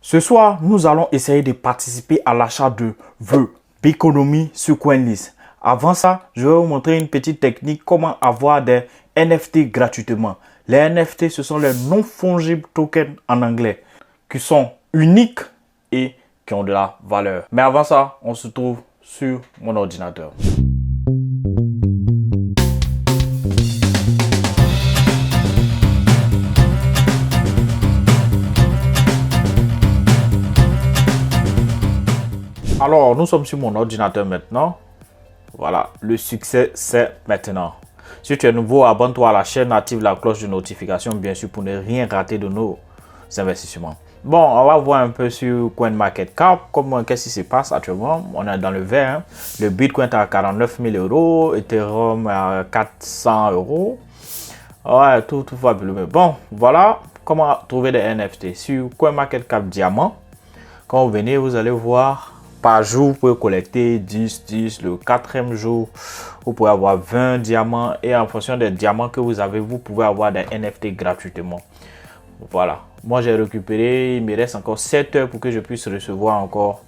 Ce soir, nous allons essayer de participer à l'achat de vœux Biconomy sur CoinList. Avant ça, je vais vous montrer une petite technique comment avoir des NFT gratuitement. Les NFT, ce sont les non-fungible tokens en anglais qui sont uniques et qui ont de la valeur. Mais avant ça, on se trouve sur mon ordinateur. Alors, nous sommes sur mon ordinateur maintenant. Voilà, le succès, c'est maintenant. Si tu es nouveau, abonne-toi à la chaîne, active la cloche de notification, bien sûr, pour ne rien rater de nos investissements. Bon, on va voir un peu sur CoinMarketCap, qu'est-ce qui se passe actuellement. On est dans le vert. Hein. Le Bitcoin est à 49 000 euros, Ethereum à 400 euros. Ouais, tout va bien. Bon, voilà comment trouver des NFT. Sur CoinMarketCap Diamant, quand vous venez, vous allez voir. Par jour, vous pouvez collecter 10. Le quatrième jour, vous pouvez avoir 20 diamants. Et en fonction des diamants que vous avez, vous pouvez avoir des NFT gratuitement. Voilà. Moi, j'ai récupéré. Il me reste encore 7 heures pour que je puisse recevoir encore.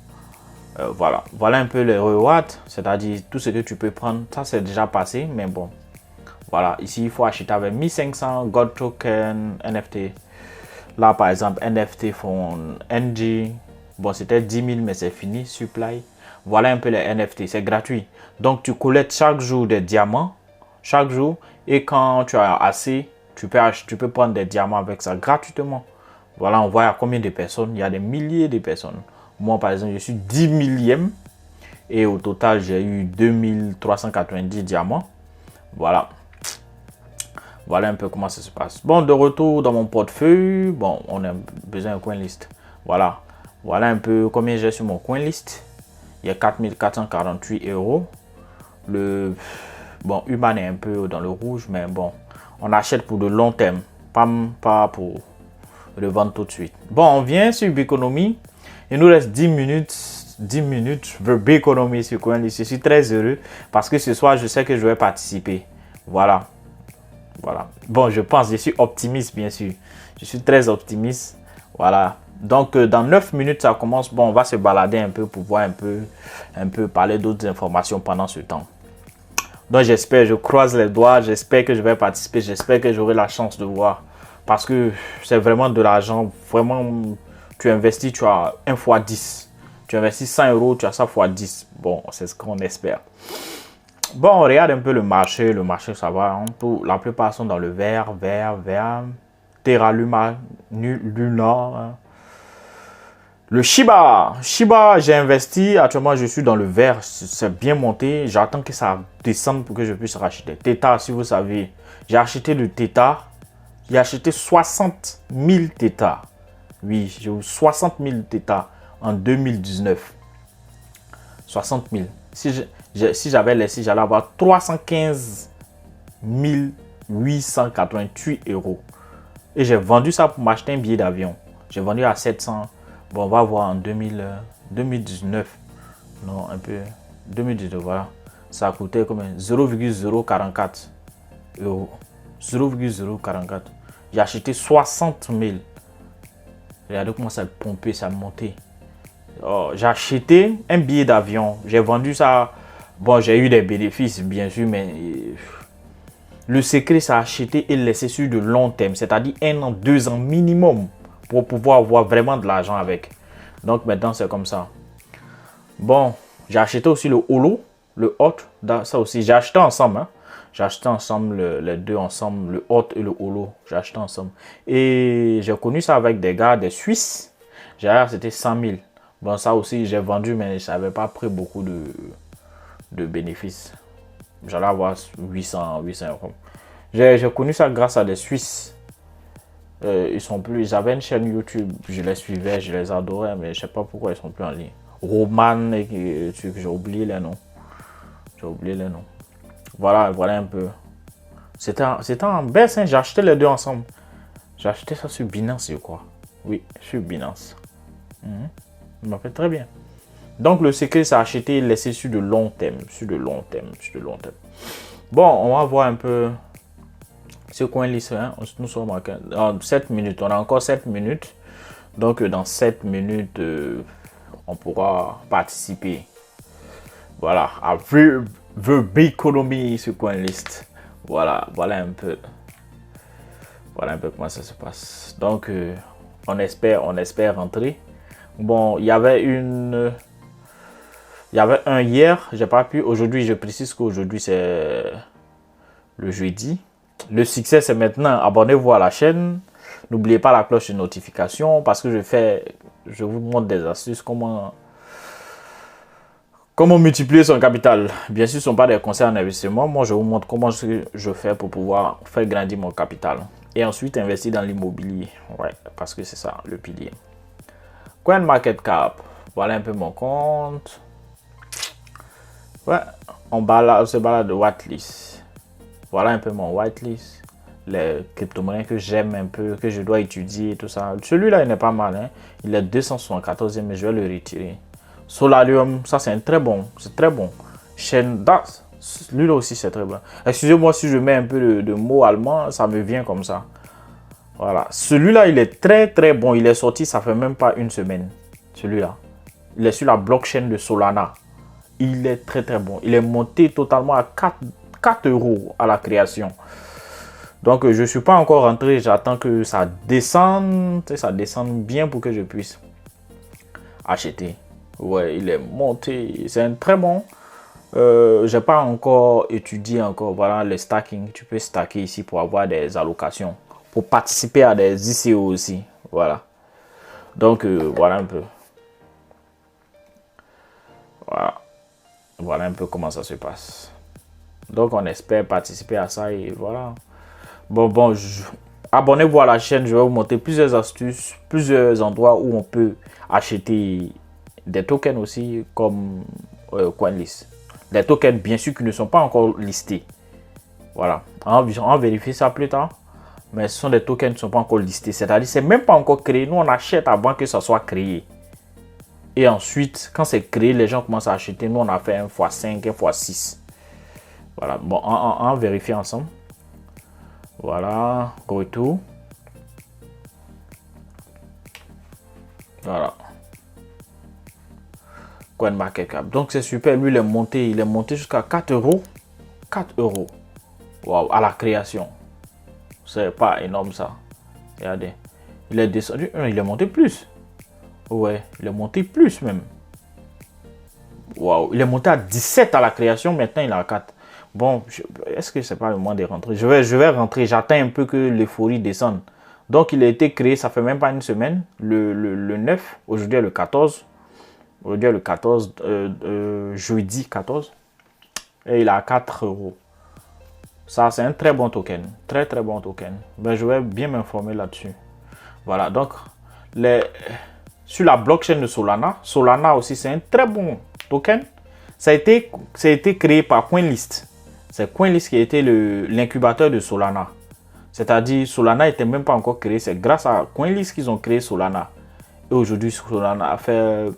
Voilà. Voilà un peu les rewards. C'est-à-dire tout ce que tu peux prendre. Ça, c'est déjà passé. Mais bon. Voilà. Ici, il faut acheter avec 1500 Gold Token NFT. Là, par exemple, NFT Phone NG. Bon, c'était 10 000, mais c'est fini. Supply. Voilà un peu les NFT. C'est gratuit. Donc, tu collectes chaque jour des diamants. Chaque jour. Et quand tu as assez, tu peux prendre des diamants avec ça gratuitement. Voilà, on voit combien de personnes. Il y a des milliers de personnes. Moi, par exemple, je suis 10 millième. Et au total, j'ai eu 2390 diamants. Voilà. Voilà un peu comment ça se passe. Bon, de retour dans mon portefeuille. Bon, on a besoin d'un CoinList. Voilà. Voilà un peu combien j'ai sur mon CoinList. Il y a 4448 euros. Bon, Human est un peu dans le rouge, mais bon, on achète pour de long terme, pas pour le vendre tout de suite. Bon, on vient sur Biconomy. Il nous reste 10 minutes. 10 minutes de Biconomy sur CoinList. Je suis très heureux parce que ce soir, je sais que je vais participer. Voilà. Voilà. Bon, je suis optimiste, bien sûr. Je suis très optimiste. Voilà. Donc, dans 9 minutes, ça commence. Bon, on va se balader un peu pour voir un peu parler d'autres informations pendant ce temps. Donc, j'espère, je croise les doigts. J'espère que je vais participer. J'espère que j'aurai la chance de voir. Parce que c'est vraiment de l'argent. Vraiment, tu investis, tu as 1 fois 10. Tu investis 100 euros, tu as ça fois 10. Bon, c'est ce qu'on espère. Bon, on regarde un peu le marché. Le marché, ça va. La plupart sont dans le vert. Terra Luna. Hein. Le Shiba, j'ai investi. Actuellement, je suis dans le vert. C'est bien monté. J'attends que ça descende pour que je puisse racheter. Theta, si vous savez, j'ai acheté le Theta. J'ai acheté 60 000 Theta. Oui, j'ai eu 60 000 Theta en 2019. 60 000. Si j'avais laissé, j'allais avoir 315 888 euros. Et j'ai vendu ça pour m'acheter un billet d'avion. J'ai vendu à 700. Bon, on va voir en 2019. Non, un peu. 2019, voilà. Ça a coûté combien? 0,044 euros. 0,044. J'ai acheté 60 000. Regardez comment ça a pompé, ça a monté. Oh, j'ai acheté un billet d'avion. J'ai vendu ça. Bon, j'ai eu des bénéfices, bien sûr, mais le secret, c'est acheter et laisser sur de long terme. C'est-à-dire 1 an, 2 ans minimum. Pour pouvoir avoir vraiment de l'argent avec. Donc maintenant, c'est comme ça. Bon, j'ai acheté aussi le Holo, le Hot. Ça aussi, j'ai acheté ensemble. Hein. J'ai acheté ensemble les deux ensemble, le Hot et le Holo. J'ai acheté ensemble. Et j'ai connu ça avec des gars, des Suisses. C'était 100 000. Bon, ça aussi, j'ai vendu, mais ça n'avait pas pris beaucoup de bénéfices. J'allais avoir 800 euros. J'ai connu ça grâce à des Suisses. Ils avaient une chaîne YouTube, je les suivais, je les adorais, mais je sais pas pourquoi ils sont plus en ligne. Roman et j'ai oublié les noms. Voilà un peu. C'était en baisse, hein, j'ai acheté les deux ensemble. J'ai acheté ça sur Binance, je crois. Oui, sur Binance. Ça m'a fait très bien. Donc le secret, c'est acheter et laisser sur de long terme. Bon, on va voir un peu. Ce CoinList, hein, nous sommes à 7 minutes. On a encore 7 minutes. Donc, dans 7 minutes, on pourra participer. Voilà, à The Big Economy sur CoinList. Voilà un peu. Voilà un peu comment ça se passe. Donc, on espère rentrer. Bon, il y avait un hier, j'ai pas pu. Aujourd'hui, je précise qu'aujourd'hui c'est le jeudi. Le succès c'est maintenant. Abonnez-vous à la chaîne. N'oubliez pas la cloche de notification parce que je vous montre des astuces comment multiplier son capital. Bien sûr, ce ne sont pas des conseils en investissement. Moi, je vous montre comment je fais pour pouvoir faire grandir mon capital. Et ensuite, investir dans l'immobilier. Ouais, parce que c'est ça, le pilier. CoinMarketCap. Voilà un peu mon compte. Ouais, on se balade de whitelist. Voilà un peu mon whitelist. Les crypto-monnaies que j'aime un peu, que je dois étudier et tout ça. Celui-là, il n'est pas mal. Hein? Il est 274e, mais je vais le retirer. Solarium, ça c'est très bon. C'est très bon. Lui-là aussi, c'est très bon. Excusez-moi si je mets un peu de mots allemands, ça me vient comme ça. Voilà. Celui-là, il est très très bon. Il est sorti, ça fait même pas une semaine. Celui-là. Il est sur la blockchain de Solana. Il est très très bon. Il est monté totalement à 4 euros à la création. Donc, je ne suis pas encore rentré. J'attends que ça descende bien pour que je puisse acheter. Ouais, il est monté. C'est un très bon. J'ai pas encore étudié voilà le stacking. Tu peux stacker ici pour avoir des allocations, pour participer à des ICO aussi. Voilà. Donc voilà un peu. Voilà un peu comment ça se passe. Donc on espère participer à ça et voilà. Bon, abonnez-vous à la chaîne. Je vais vous montrer plusieurs astuces, plusieurs endroits où on peut acheter des tokens aussi comme CoinList. Des tokens bien sûr qui ne sont pas encore listés. Voilà. On va vérifier ça plus tard. Mais ce sont des tokens qui ne sont pas encore listés. C'est-à-dire c'est même pas encore créé. Nous on achète avant que ça soit créé. Et ensuite, quand c'est créé, les gens commencent à acheter. Nous on a fait 1x5, 1x6. Voilà. Bon, on va vérifier ensemble. Voilà. Retour. Voilà. CoinMarketCap. Donc c'est super. Lui, il est monté jusqu'à 4 euros. 4 euros. Waouh, à la création. C'est pas énorme ça. Regardez. Il est descendu. Il est monté plus. Ouais, il est monté plus même. Waouh, il est monté à 17 à la création. Maintenant, il est à 4. Bon, est-ce que c'est pas le moment de rentrer? Je vais rentrer. J'attends un peu que l'euphorie descende. Donc, il a été créé, ça fait même pas une semaine. Le 9. Aujourd'hui, le 14. Aujourd'hui, le 14. Jeudi 14. Et il est à 4 euros. Ça, c'est un très bon token. Très, très bon token. Ben, je vais bien m'informer là-dessus. Voilà, donc, sur la blockchain de Solana, Solana aussi, c'est un très bon token. Ça a été créé par CoinList. C'est CoinList qui a été l'incubateur de Solana. C'est-à-dire, Solana n'était même pas encore créé. C'est grâce à CoinList qu'ils ont créé Solana. Et aujourd'hui, Solana a fait...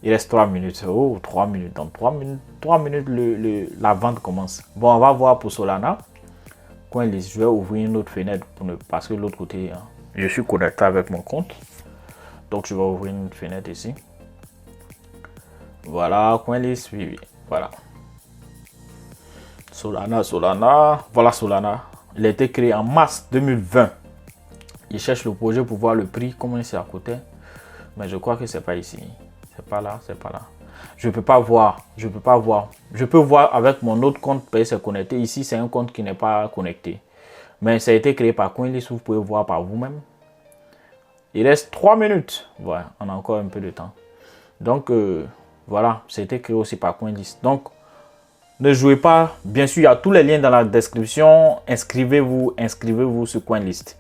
Il reste 3 minutes. Oh, 3 minutes. Dans 3 minutes, la vente commence. Bon, on va voir pour Solana. CoinList, je vais ouvrir une autre fenêtre parce que de l'autre côté, hein, je suis connecté avec mon compte. Donc, je vais ouvrir une fenêtre ici. Voilà, CoinList, oui. Voilà. Solana. Voilà Solana. Il a été créé en mars 2020. Il cherche le projet pour voir le prix, comment c'est à côté. Mais je crois que c'est pas ici. C'est pas là. Je peux pas voir. Je peux voir avec mon autre compte parce que c'est connecté. Ici, c'est un compte qui n'est pas connecté. Mais ça a été créé par CoinList. Vous pouvez voir par vous-même. Il reste 3 minutes. Voilà, on a encore un peu de temps. Donc, voilà, ça a été créé aussi par CoinList. Donc, ne jouez pas. Bien sûr, il y a tous les liens dans la description. Inscrivez-vous sur CoinList.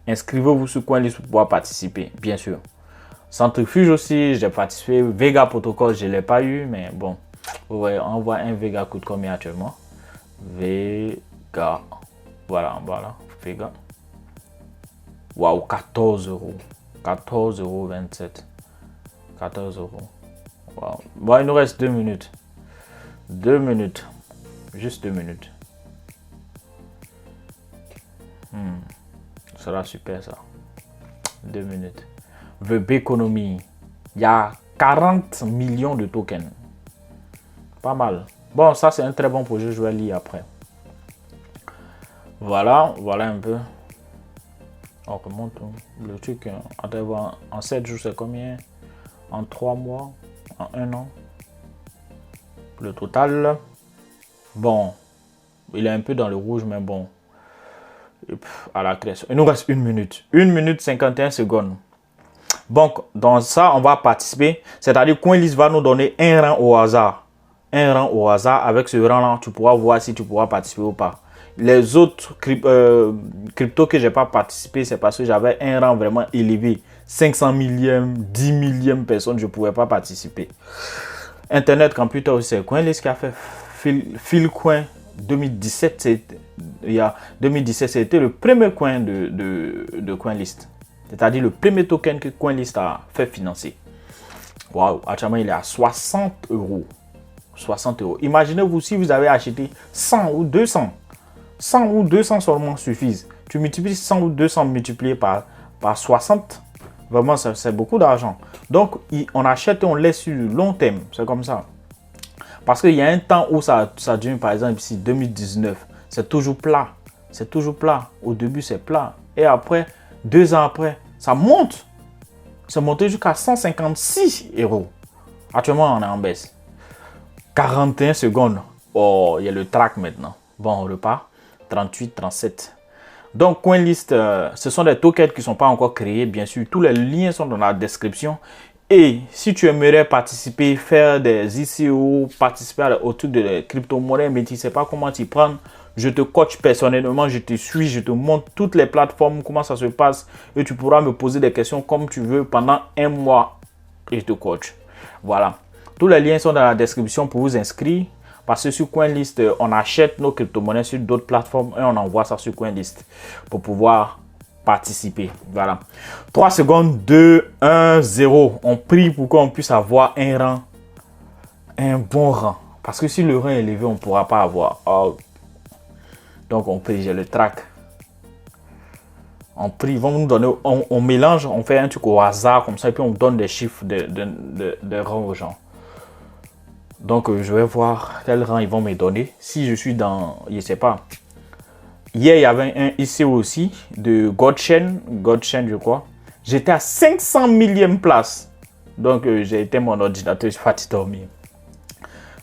Inscrivez-vous sur CoinList pour pouvoir participer, bien sûr. Centrifuge aussi, j'ai participé. Vega Protocol, je ne l'ai pas eu, mais bon. Ouais, on voit un Vega coûte combien actuellement? Vega. Voilà, Vega. Waouh, 14 euros. 14,27 euros. 14 euros. Wow. Bon, il nous reste 2 minutes. 2 minutes. Juste 2 minutes. Ça sera super ça. 2 minutes. The Beconomy. Il y a 40 millions de tokens. Pas mal. Bon, ça c'est un très bon projet, je vais lire après. Voilà, voilà un peu. On remonte le truc. En 7 jours, c'est combien? En 3 mois? En 1 an? Le total. Bon, il est un peu dans le rouge, mais bon. À la création. Il nous reste 1 minute. 1 minute 51 secondes. Donc, dans ça, on va participer. C'est-à-dire, CoinList va nous donner un rang au hasard. Un rang au hasard. Avec ce rang-là, tu pourras voir si tu pourras participer ou pas. Les autres cryptos que je n'ai pas participé, c'est parce que j'avais un rang vraiment élevé. 500 millième, 10 millième personnes, je ne pouvais pas participer. Internet Computer aussi, c'est CoinList qui a fait Philcoin 2017. Il y a 2017, c'était le premier coin de CoinList. C'est-à-dire le premier token que CoinList a fait financer. Waouh, actuellement il est à 60 euros. 60 euros. Imaginez-vous si vous avez acheté 100 ou 200. 100 ou 200 seulement suffisent. Tu multiplies 100 ou 200 multiplié par 60. Vraiment, c'est beaucoup d'argent. Donc, on achète et on laisse sur le long terme. C'est comme ça. Parce qu'il y a un temps où ça dure, par exemple, ici, 2019. C'est toujours plat. C'est toujours plat. Au début, c'est plat. Et après, 2 ans après, ça monte. C'est monté jusqu'à 156 euros. Actuellement, on est en baisse. 41 secondes. Oh, il y a le track maintenant. Bon, on repart. 38, 37. Donc, CoinList, ce sont des tokens qui ne sont pas encore créés. Bien sûr, tous les liens sont dans la description. Et si tu aimerais participer, faire des ICO, participer au truc de crypto-monnaie, mais tu ne sais pas comment t'y prendre, je te coach personnellement, je te suis, je te montre toutes les plateformes, comment ça se passe. Et tu pourras me poser des questions comme tu veux pendant 1 mois. Et je te coach. Voilà. Tous les liens sont dans la description pour vous inscrire. Parce que sur CoinList, on achète nos crypto-monnaies sur d'autres plateformes et on envoie ça sur CoinList pour pouvoir participer. Voilà. 3 secondes, 2, 1, 0. On prie pour qu'on puisse avoir un rang, un bon rang. Parce que si le rang est élevé, on ne pourra pas avoir. Oh. Donc on prie, j'ai le track. On prie, ils vont nous donner, on mélange, on fait un truc au hasard comme ça et puis on donne des chiffres de rang aux gens. Donc, je vais voir quel rang ils vont me donner. Si je suis dans, je ne sais pas. Hier, il y avait un ici aussi de Godchain, je crois. J'étais à 500 millième place. Donc, j'ai été mon ordinateur, je suis fatigué dormir.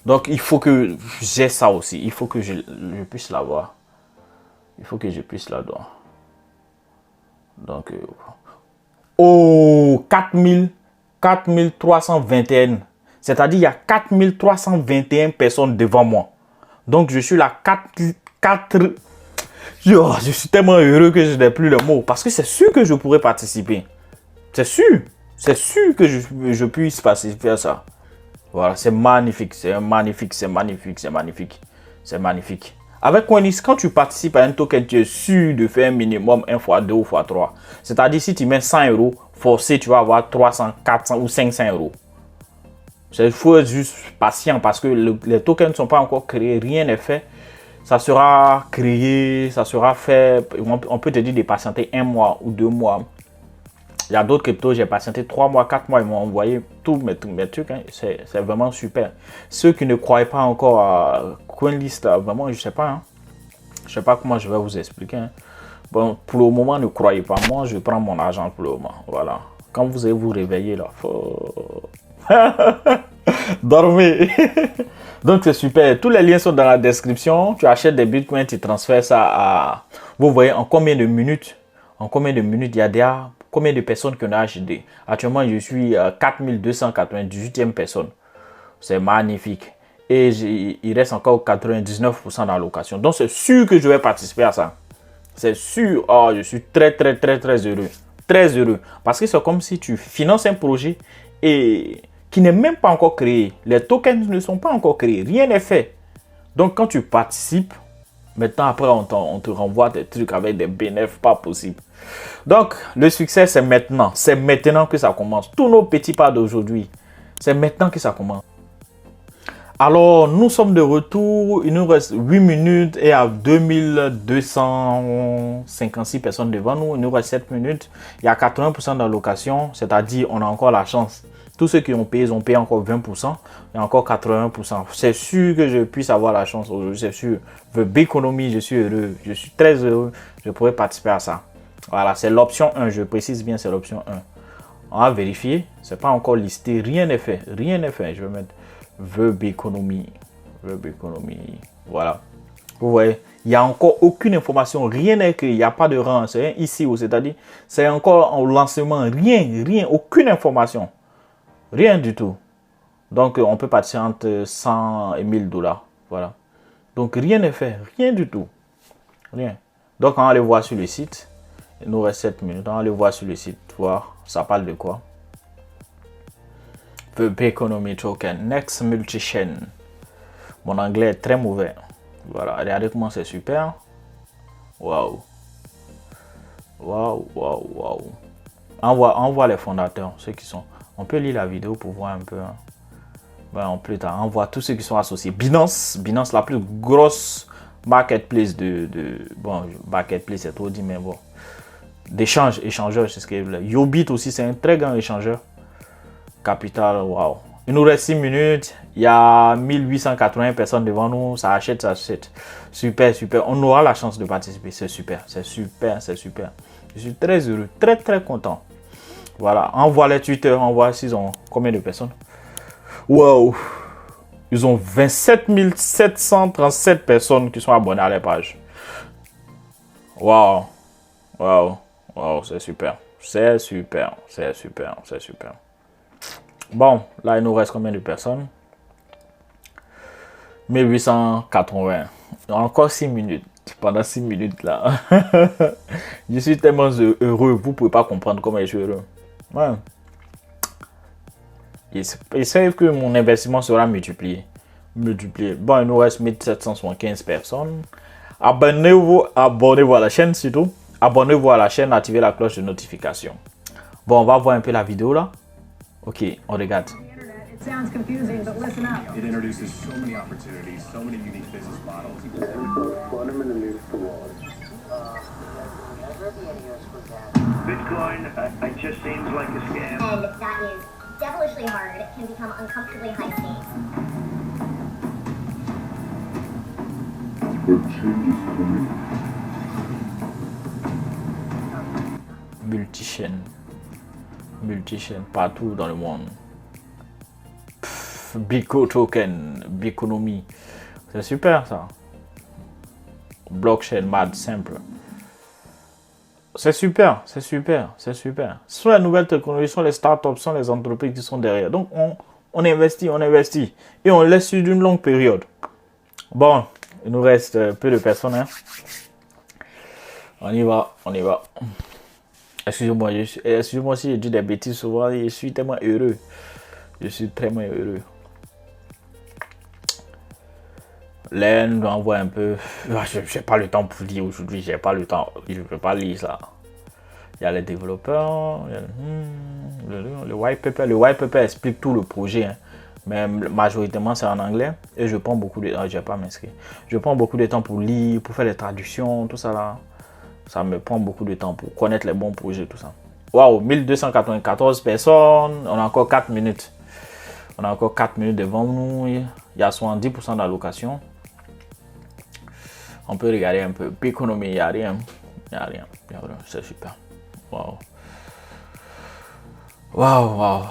Donc, il faut que j'ai ça aussi. Il faut que je puisse l'avoir. Il faut que je puisse l'avoir. Donc, oh, 4321. C'est-à-dire, il y a 4321 personnes devant moi. Donc, je suis là 4. Je suis tellement heureux que je n'ai plus le mot. Parce que c'est sûr que je pourrais participer. C'est sûr. C'est sûr que je puisse participer à ça. Voilà, c'est magnifique. C'est magnifique, c'est magnifique, c'est magnifique. C'est magnifique. Avec CoinList, quand tu participes à un token, tu es sûr de faire un minimum 1 x 2 ou x 3. C'est-à-dire, si tu mets 100 euros, forcé, tu vas avoir 300, 400 ou 500 euros. Il faut être juste patient parce que les tokens ne sont pas encore créés, rien n'est fait. Ça sera créé, ça sera fait. On peut te dire de patienter 1 mois ou 2 mois. Il y a d'autres cryptos, j'ai patienté 3 mois, 4 mois, ils m'ont envoyé tous mes trucs. Hein. C'est vraiment super. Ceux qui ne croient pas encore à CoinList, vraiment, je ne sais pas. Hein. Je ne sais pas comment je vais vous expliquer. Hein. Bon, pour le moment, ne croyez pas. Moi, je prends mon argent pour le moment. Voilà. Quand vous allez vous réveiller, là, faut... Dormez. Donc c'est super. Tous les liens sont dans la description. Tu achètes des bitcoins, tu transfères ça à... Vous voyez en combien de minutes il y a déjà combien de personnes qui ont acheté. Actuellement, je suis 4298e personne. C'est magnifique. Et il reste encore 99% d'allocation. Donc c'est sûr que je vais participer à ça. C'est sûr. Oh, je suis très heureux. Très heureux. Parce que c'est comme si tu finances un projet et qui n'est même pas encore créé. Les tokens ne sont pas encore créés. Rien n'est fait. Donc, quand tu participes, maintenant, après, on te renvoie des trucs avec des bénéfices pas possibles. Donc, le succès, c'est maintenant. C'est maintenant que ça commence. Tous nos petits pas d'aujourd'hui, c'est maintenant que ça commence. Alors, nous sommes de retour. Il nous reste 8 minutes et à 2256 personnes devant nous. Il nous reste 7 minutes. Il y a 80% d'allocation, c'est-à-dire on a encore la chance. Tous ceux qui ont payé, ils ont payé encore 20%. Il y a encore 80%. C'est sûr que je puisse avoir la chance aujourd'hui, c'est sûr. The Béconomie, je suis heureux. Je suis très heureux. Je pourrais participer à ça. Voilà, c'est l'option 1. Je précise bien, c'est l'option 1. On va vérifier. C'est pas encore listé. Rien n'est fait. Rien n'est fait. Je vais mettre Verb Economy. Verb Economy. Voilà. Vous voyez, il n'y a encore aucune information. Rien n'est écrit. Il n'y a pas de rang. C'est ici, c'est-à-dire, c'est encore en lancement. Rien, rien. Aucune information. Rien du tout. Donc, on peut partir entre 100 et 1000 dollars. Voilà. Donc, rien n'est fait. Rien du tout. Rien. Donc, on va aller voir sur le site. Il nous reste 7 minutes. On va aller voir sur le site. Voir, ça parle de quoi. The Economy Token. Next Multi-Chain. Mon anglais est très mauvais. Voilà. Regardez comment c'est super. Waouh. Waouh, waouh, waouh. On voit les fondateurs, ceux qui sont. On peut lire la vidéo pour voir un peu. Hein. Ben, plus tard, on voit tous ceux qui sont associés. Binance, la plus grosse marketplace bon, marketplace c'est trop dit, mais bon. D'échange, échangeur, c'est ce qu'il y a. Yobit aussi, c'est un très grand échangeur. Capital, waouh. Il nous reste 6 minutes. Il y a 1880 personnes devant nous. Ça achète, ça achète. Super, super. On aura la chance de participer. C'est super, c'est super, c'est super. Je suis très heureux, très, très content. Voilà. On voit les Twitter, on voit s'ils ont combien de personnes. Waouh. Ils ont 27 737 personnes qui sont abonnées à la page. Waouh. Waouh. Waouh, c'est super. C'est super, c'est super, c'est super. Bon, là, il nous reste combien de personnes? 1880. Encore 6 minutes. Pendant 6 minutes, là. Je suis tellement heureux. Vous ne pouvez pas comprendre comment je suis heureux. Ouais. Il savent que mon investissement sera multiplié. Bon, il nous reste 1775 personnes. Abonnez-vous à la chaîne surtout. Abonnez-vous à la chaîne, activez la cloche de notification. Bon, on va voir un peu la vidéo là. Ok, on regarde. It sounds confusing, but listen up. It introduces so many opportunities, so many unique business models. Bitcoin, it just seems like a scam. And that is devilishly hard. It can become uncomfortably high stakes. Multi-chaîne partout dans le monde. Bico Token, Béconomie. C'est super ça. Blockchain, mad, simple. C'est super, c'est super, c'est super. Ce sont les nouvelles technologies, ce sont les startups, ce sont les entreprises qui sont derrière. Donc on investit. Et on laisse sur une longue période. Bon, il nous reste peu de personnes. Hein. On y va. Excusez-moi si je dis des bêtises souvent. Je suis tellement heureux. Je suis tellement heureux. Là, nous envoie un peu. Je n'ai pas le temps pour lire aujourd'hui. J'ai pas le temps. Je ne peux pas lire ça. Il y a les développeurs. Le white paper. Le white paper explique tout le projet. Hein. Mais majoritairement, c'est en anglais. Et je prends beaucoup de temps. Je n'ai pas m'inscrire. Je prends beaucoup de temps pour lire, pour faire les traductions, tout ça là. Ça me prend beaucoup de temps pour connaître les bons projets, tout ça. Waouh, 1294 personnes. On a encore 4 minutes. On a encore 4 minutes devant nous. Il y a 70% d'allocation. On peut regarder un peu. Béconomie, il n'y a rien. C'est super. Waouh.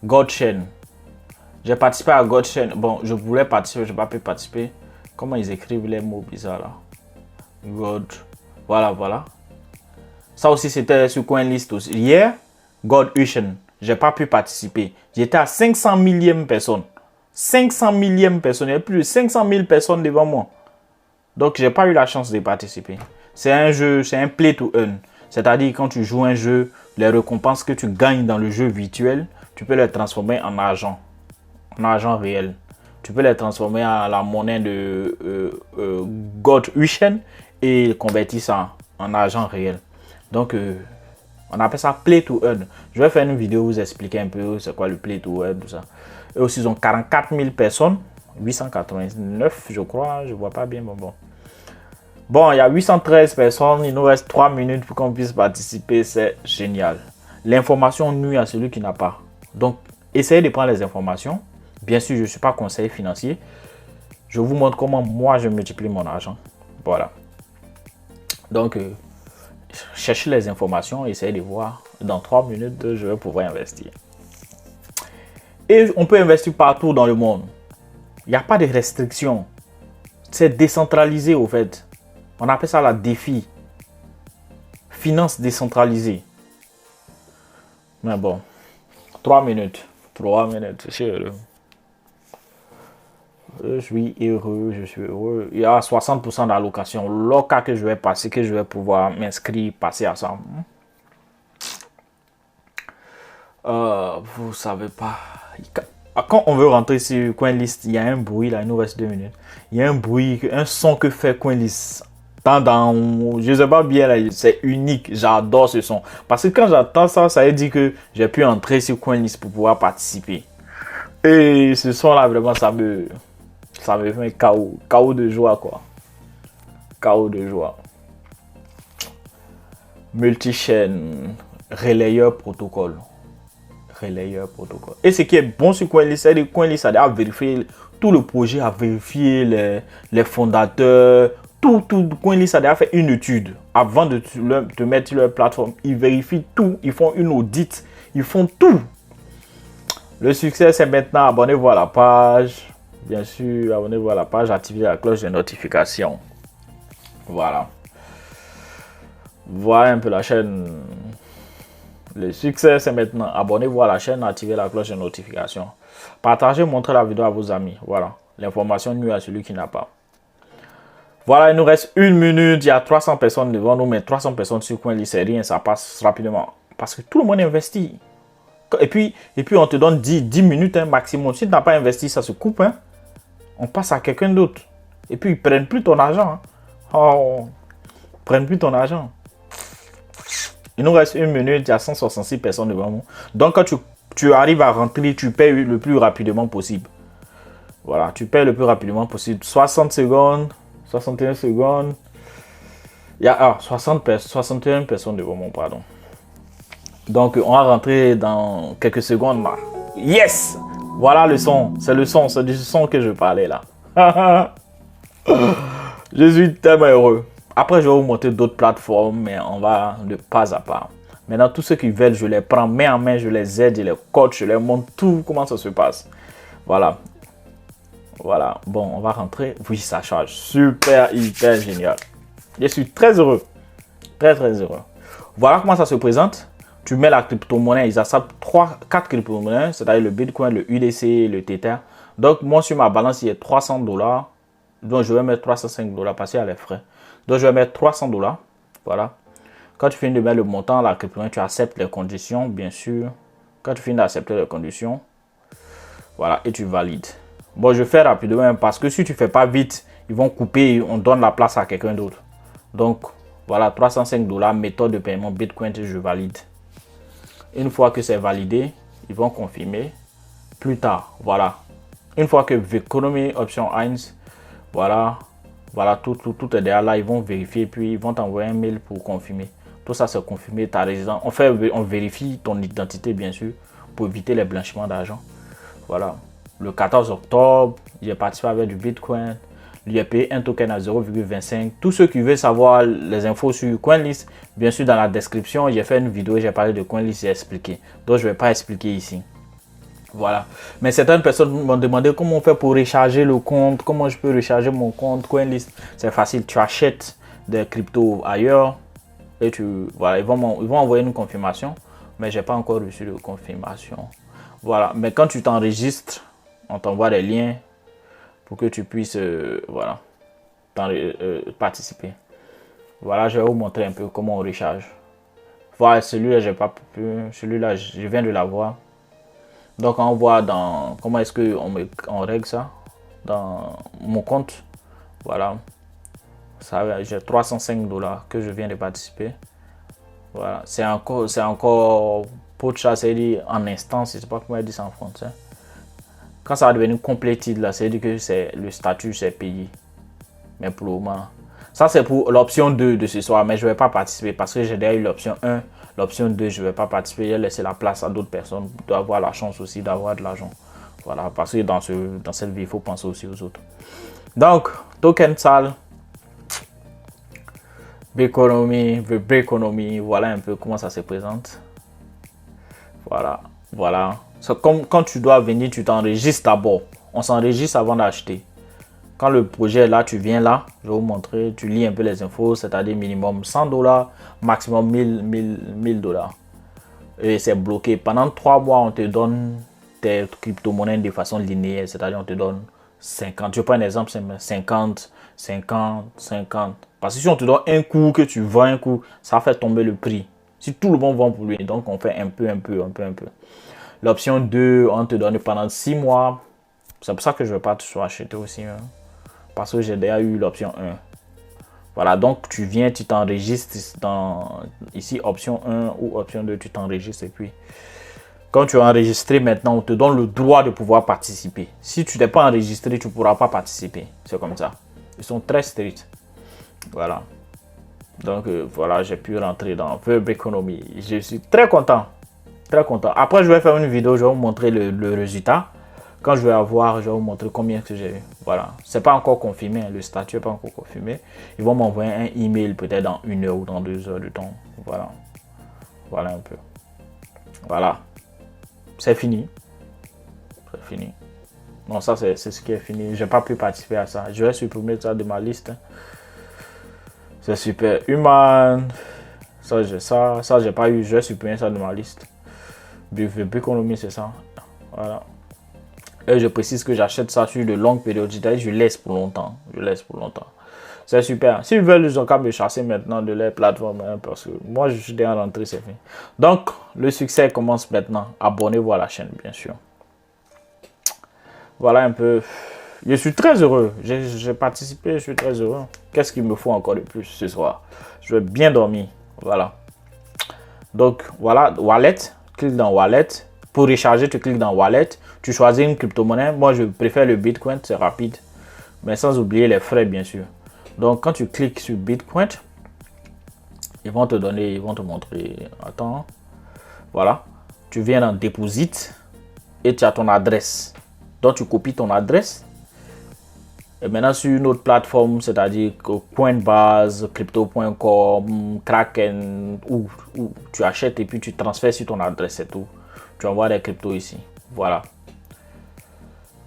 Godchain. J'ai participé à Godchain. Bon, je voulais participer, je n'ai pas pu participer. Comment ils écrivent les mots bizarres là? God. Voilà. Ça aussi, c'était sur CoinList aussi. Hier, Godchain. J'ai pas pu participer. J'étais à 500 millième personne. 500 millième personne. Il y a plus de 500 000 personnes devant moi. Donc, j'ai pas eu la chance de participer. C'est un jeu, c'est un play to earn. C'est-à-dire, quand tu joues un jeu, les récompenses que tu gagnes dans le jeu virtuel, tu peux les transformer en argent. En argent réel. Tu peux les transformer en la monnaie de Godchain et convertir ça en argent réel. Donc, On appelle ça Play to Earn. Je vais faire une vidéo où vous expliquer un peu c'est quoi le Play to Earn, tout ça. Et aussi, ils ont 44 000 personnes. 889, je crois. Je vois pas bien. Bon, il y a 813 personnes. Il nous reste 3 minutes pour qu'on puisse participer. C'est génial. L'information nuit à celui qui n'a pas. Donc, essayez de prendre les informations. Bien sûr, je ne suis pas conseiller financier. Je vous montre comment moi, je multiplie mon argent. Voilà. Donc, cherchez les informations. Essayez de voir. Dans 3 minutes, je vais pouvoir investir. Et on peut investir partout dans le monde. Il n'y a pas de restrictions. C'est décentralisé au fait. On appelle ça la défi. Finance décentralisée. Mais bon. 3 minutes. 3 minutes. Je suis heureux. Je suis heureux. Je suis heureux. Il y a 60% d'allocation. Le cas que je vais passer, que je vais pouvoir m'inscrire, passer à ça. Vous savez pas. Quand on veut rentrer sur CoinList, il y a un bruit là, il nous reste 2 minutes. Il y a un bruit, un son que fait CoinList. Je sais pas bien là, c'est unique. J'adore ce son. Parce que quand j'entends ça, ça veut dire que j'ai pu entrer sur CoinList pour pouvoir participer. Et ce son là, vraiment, ça me fait KO. KO de joie quoi. KO de joie. Multichaîne, relayeur protocole. Relayeur protocole. Et ce qui est bon sur CoinList, c'est que CoinList a vérifié tout le projet, a vérifié les fondateurs, tout CoinList a fait une étude avant de te mettre sur leur plateforme. Ils vérifient tout, ils font une audit, ils font tout. Le succès, c'est maintenant abonnez-vous à la page. Bien sûr, abonnez-vous à la page, activez la cloche de notification. Voilà. Voilà un peu la chaîne. Le succès, c'est maintenant. Abonnez-vous à la chaîne, activez la cloche de notification. Partagez, montrez la vidéo à vos amis. Voilà. L'information nuit à celui qui n'a pas. Voilà, il nous reste 1 minute. Il y a 300 personnes devant nous, mais 300 personnes sur CoinList, c'est rien. Ça passe rapidement. Parce que tout le monde investit. Et puis on te donne 10 minutes maximum. Si tu n'as pas investi, ça se coupe. On passe à quelqu'un d'autre. Et puis, ils ne prennent plus ton argent. Oh, ils ne prennent plus ton argent. Il nous reste 1 minute, il y a 166 personnes devant nous. Donc, quand tu arrives à rentrer, tu payes le plus rapidement possible. Voilà, tu payes le plus rapidement possible. 60 secondes, 61 secondes. Il y a 61 personnes devant moi, pardon. Donc, on va rentrer dans quelques secondes là. Yes! Voilà le son. C'est le son, c'est du son que je parlais là. Je suis tellement heureux. Après, je vais vous montrer d'autres plateformes, mais on va de pas à pas. Maintenant, tous ceux qui veulent, je les prends main en main, je les aide, je les coach, je les montre tout, comment ça se passe. Voilà. Voilà. Bon, on va rentrer. Oui, ça charge. Super, hyper génial. Je suis très heureux. Très, très heureux. Voilà comment ça se présente. Tu mets la crypto-monnaie, ils acceptent 4 crypto-monnaies, c'est-à-dire le Bitcoin, le UDC, le Tether. Donc, moi, sur ma balance, il y a $300. Donc, je vais mettre $305 parce qu'il y a les frais. Donc, je vais mettre $300. Voilà. Quand tu finis de mettre le montant, la crypto-monnaie, tu acceptes les conditions, bien sûr. Quand tu finis d'accepter les conditions, voilà, et tu valides. Bon, je fais rapidement parce que si tu ne fais pas vite, ils vont couper, on donne la place à quelqu'un d'autre. Donc, voilà, $305, méthode de paiement Bitcoin, je valide. Une fois que c'est validé, ils vont confirmer plus tard. Voilà. Une fois que Veconomy Option 1, voilà, tout est derrière là. Ils vont vérifier, puis ils vont t'envoyer un mail pour confirmer. Tout ça, c'est confirmer ta résidence. On vérifie ton identité, bien sûr, pour éviter les blanchiments d'argent. Voilà. Le 14 octobre, j'ai participé avec du Bitcoin. J'ai payé un token à 0,25. Tous ceux qui veulent savoir les infos sur CoinList, bien sûr, dans la description, j'ai fait une vidéo, j'ai parlé de CoinList, j'ai expliqué. Donc, je ne vais pas expliquer ici. Voilà. Mais certaines personnes m'ont demandé comment on fait pour recharger le compte, comment je peux recharger mon compte CoinList. C'est facile, tu achètes des cryptos ailleurs et voilà, ils vont envoyer une confirmation, mais je n'ai pas encore reçu de confirmation. Voilà. Mais quand tu t'enregistres, on t'envoie des liens pour que tu puisses voilà, participer. Voilà, je vais vous montrer un peu comment on recharge. Voilà, celui-là, j'ai pas pu. Celui-là, je viens de l'avoir. Donc, on voit dans comment est-ce qu'on règle ça dans mon compte. Voilà, ça, j'ai $305 que je viens de participer. Voilà, c'est encore pocha, c'est-à-dire en instance, je sais pas comment dire ça en français. Quand ça va devenir compléted, là, c'est-à-dire que c'est le statut, c'est payé. Mais pour le moment, ça c'est pour l'option 2 de ce soir, mais je vais pas participer parce que j'ai déjà eu l'option 1. L'option 2, je vais pas participer, j'ai laissé la place à d'autres personnes d'avoir la chance aussi d'avoir de l'argent. Voilà, parce que dans cette vie, il faut penser aussi aux autres. Donc, token sale. Béconomie, voilà un peu comment ça se présente. Voilà. C'est comme quand tu dois venir, tu t'enregistres d'abord. On s'enregistre avant d'acheter. Quand le projet est là, tu viens là, je vais vous montrer, tu lis un peu les infos, c'est-à-dire minimum $100, maximum 1000 $. Et c'est bloqué. Pendant 3 mois, on te donne tes crypto-monnaies de façon linéaire, c'est-à-dire on te donne 50. Je prends un exemple, c'est 50. Parce que si on te donne un coup, que tu vends un coup, ça fait tomber le prix. Si tout le monde vend pour lui, donc on fait un peu. L'option 2, on te donne pendant 6 mois. C'est pour ça que je ne vais pas tout acheter aussi. Hein, parce que j'ai déjà eu l'option 1. Voilà, donc tu viens, tu t'enregistres dans ici, option 1 ou option 2, tu t'enregistres et puis quand tu es enregistré maintenant, on te donne le droit de pouvoir participer. Si tu n'es pas enregistré, tu ne pourras pas participer. C'est comme ça. Ils sont très stricts. Voilà. Donc voilà, j'ai pu rentrer dans Verb Economy. Je suis très content. Très content. Après, je vais faire une vidéo, je vais vous montrer le résultat. Quand je vais avoir, je vais vous montrer combien que j'ai eu. Voilà. C'est pas encore confirmé, hein. Le statut n'est pas encore confirmé. Ils vont m'envoyer un email peut-être dans 1 heure ou dans 2 heures de temps. Voilà. Voilà un peu. Voilà. C'est fini. C'est fini. Non, ça c'est ce qui est fini. J'ai pas pu participer à ça. Je vais supprimer ça de ma liste. C'est super. Human. Ça j'ai pas eu. Je vais supprimer ça de ma liste. Béconomie, c'est ça. Voilà. Et je précise que j'achète ça sur de longues périodicités. Je laisse pour longtemps. C'est super. S'ils veulent, ils ont qu'à me chasser maintenant de les plateformes. Hein, parce que moi, je suis déjà rentré, c'est fini. Donc, le succès commence maintenant. Abonnez-vous à la chaîne, bien sûr. Voilà un peu. Je suis très heureux. J'ai participé, je suis très heureux. Qu'est-ce qu'il me faut encore de plus ce soir? Je vais bien dormir. Voilà. Donc, voilà, Wallet. Clique dans Wallet. Pour recharger, tu cliques dans Wallet. Tu choisis une crypto-monnaie. Moi, je préfère le Bitcoin, c'est rapide. Mais sans oublier les frais, bien sûr. Donc, quand tu cliques sur Bitcoin, ils vont te montrer. Attends. Voilà. Tu viens dans Deposit et tu as ton adresse. Donc, tu copies ton adresse. Et maintenant, sur une autre plateforme, c'est-à-dire Coinbase, Crypto.com, Kraken, où tu achètes et puis tu transfères sur ton adresse, c'est tout. Tu envoies des cryptos ici. Voilà.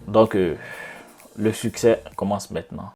Donc, le succès commence maintenant.